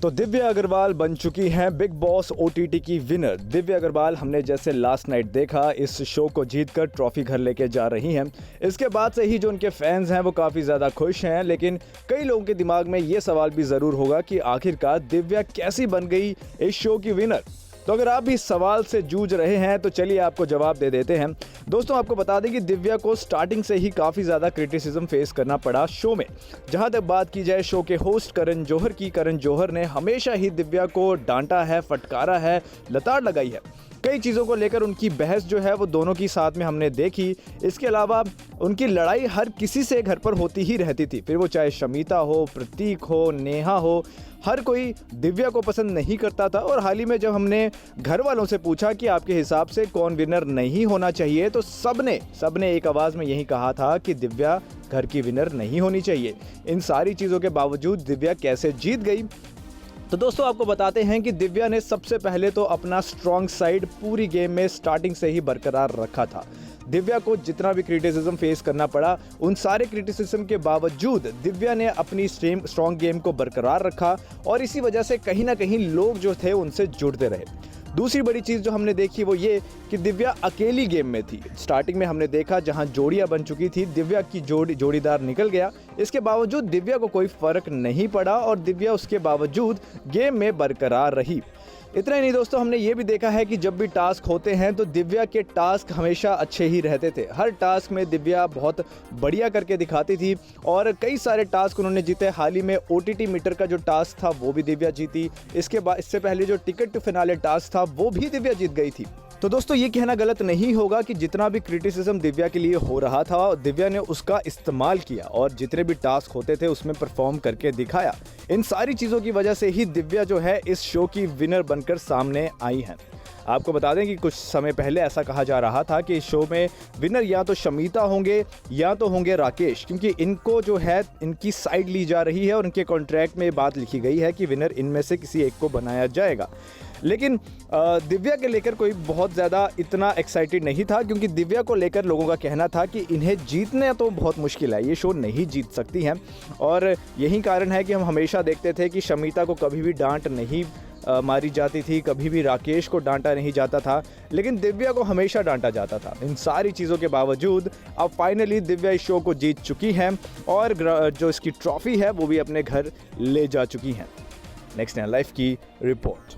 तो दिव्या अग्रवाल बन चुकी हैं बिग बॉस ओटीटी की विनर। दिव्या अग्रवाल हमने जैसे लास्ट नाइट देखा, इस शो को जीतकर ट्रॉफी घर लेके जा रही हैं। इसके बाद से ही जो उनके फैंस हैं वो काफ़ी ज़्यादा खुश हैं, लेकिन कई लोगों के दिमाग में ये सवाल भी ज़रूर होगा कि आखिरकार दिव्या कैसी बन गई इस शो की विनर। तो अगर आप भी इस सवाल से जूझ रहे हैं तो चलिए आपको जवाब दे देते हैं। दोस्तों, आपको बता दें कि दिव्या को स्टार्टिंग से ही काफ़ी ज़्यादा क्रिटिसिज्म फेस करना पड़ा शो में। जहां तक बात की जाए शो के होस्ट करण जौहर की, करण जौहर ने हमेशा ही दिव्या को डांटा है, फटकारा है, लताड़ लगाई है। कई चीज़ों को लेकर उनकी बहस जो है वो दोनों की साथ में हमने देखी। इसके अलावा उनकी लड़ाई हर किसी से घर पर होती ही रहती थी, फिर वो चाहे शमिता हो, प्रतीक हो, नेहा हो, हर कोई दिव्या को पसंद नहीं करता था। और हाल ही में जब हमने घर वालों से पूछा कि आपके हिसाब से कौन विनर नहीं होना चाहिए, तो सबने एक आवाज़ में यही कहा था कि दिव्या घर की विनर नहीं होनी चाहिए। इन सारी चीज़ों के बावजूद दिव्या कैसे जीत गई, तो दोस्तों आपको बताते हैं कि दिव्या ने सबसे पहले तो अपना स्ट्रॉन्ग साइड पूरी गेम में स्टार्टिंग से ही बरकरार रखा था। दिव्या को जितना भी क्रिटिसिज्म फेस करना पड़ा, उन सारे क्रिटिसिज्म के बावजूद दिव्या ने अपनी स्ट्रॉन्ग गेम को बरकरार रखा और इसी वजह से कहीं ना कहीं लोग जो थे उनसे जुड़ते रहे। दूसरी बड़ी चीज़ जो हमने देखी वो ये कि दिव्या अकेली गेम में थी। स्टार्टिंग में हमने देखा जहां जोड़ियां बन चुकी थी, दिव्या की जोड़ीदार निकल गया। इसके बावजूद दिव्या को कोई फर्क नहीं पड़ा और दिव्या उसके बावजूद गेम में बरकरार रही। इतना ही नहीं दोस्तों, हमने ये भी देखा है कि जब भी टास्क होते हैं तो दिव्या के टास्क हमेशा अच्छे ही रहते थे। हर टास्क में दिव्या बहुत बढ़िया करके दिखाती थी और कई सारे टास्क उन्होंने जीते। हाल ही में ओटीटी मीटर का जो टास्क था वो भी दिव्या जीती। इससे पहले जो टिकट टू फिनाले टास्क था वो भी दिव्या जीत गई थी। तो दोस्तों ये कहना गलत नहीं होगा कि जितना भी क्रिटिसिज्म दिव्या के लिए हो रहा था, दिव्या ने उसका इस्तेमाल किया और जितने भी टास्क होते थे उसमें परफॉर्म करके दिखाया। इन सारी चीज़ों की वजह से ही दिव्या जो है इस शो की विनर बनकर सामने आई हैं। आपको बता दें कि कुछ समय पहले ऐसा कहा जा रहा था कि इस शो में विनर या तो शमिता होंगे या तो होंगे राकेश, क्योंकि इनको जो है इनकी साइड ली जा रही है और इनके कॉन्ट्रैक्ट में बात लिखी गई है कि विनर इनमें से किसी एक को बनाया जाएगा। लेकिन दिव्या के लेकर कोई बहुत ज़्यादा इतना एक्साइटेड नहीं था, क्योंकि दिव्या को लेकर लोगों का कहना था कि इन्हें जीतने तो बहुत मुश्किल है, ये शो नहीं जीत सकती हैं। और यही कारण है कि हम हमेशा देखते थे कि शमिता को कभी भी डांट नहीं मारी जाती थी, कभी भी राकेश को डांटा नहीं जाता था, लेकिन दिव्या को हमेशा डांटा जाता था। इन सारी चीज़ों के बावजूद अब फाइनली दिव्या इस शो को जीत चुकी हैं और जो इसकी ट्रॉफी है वो भी अपने घर ले जा चुकी हैं। नेक्स्ट लाइफ की रिपोर्ट।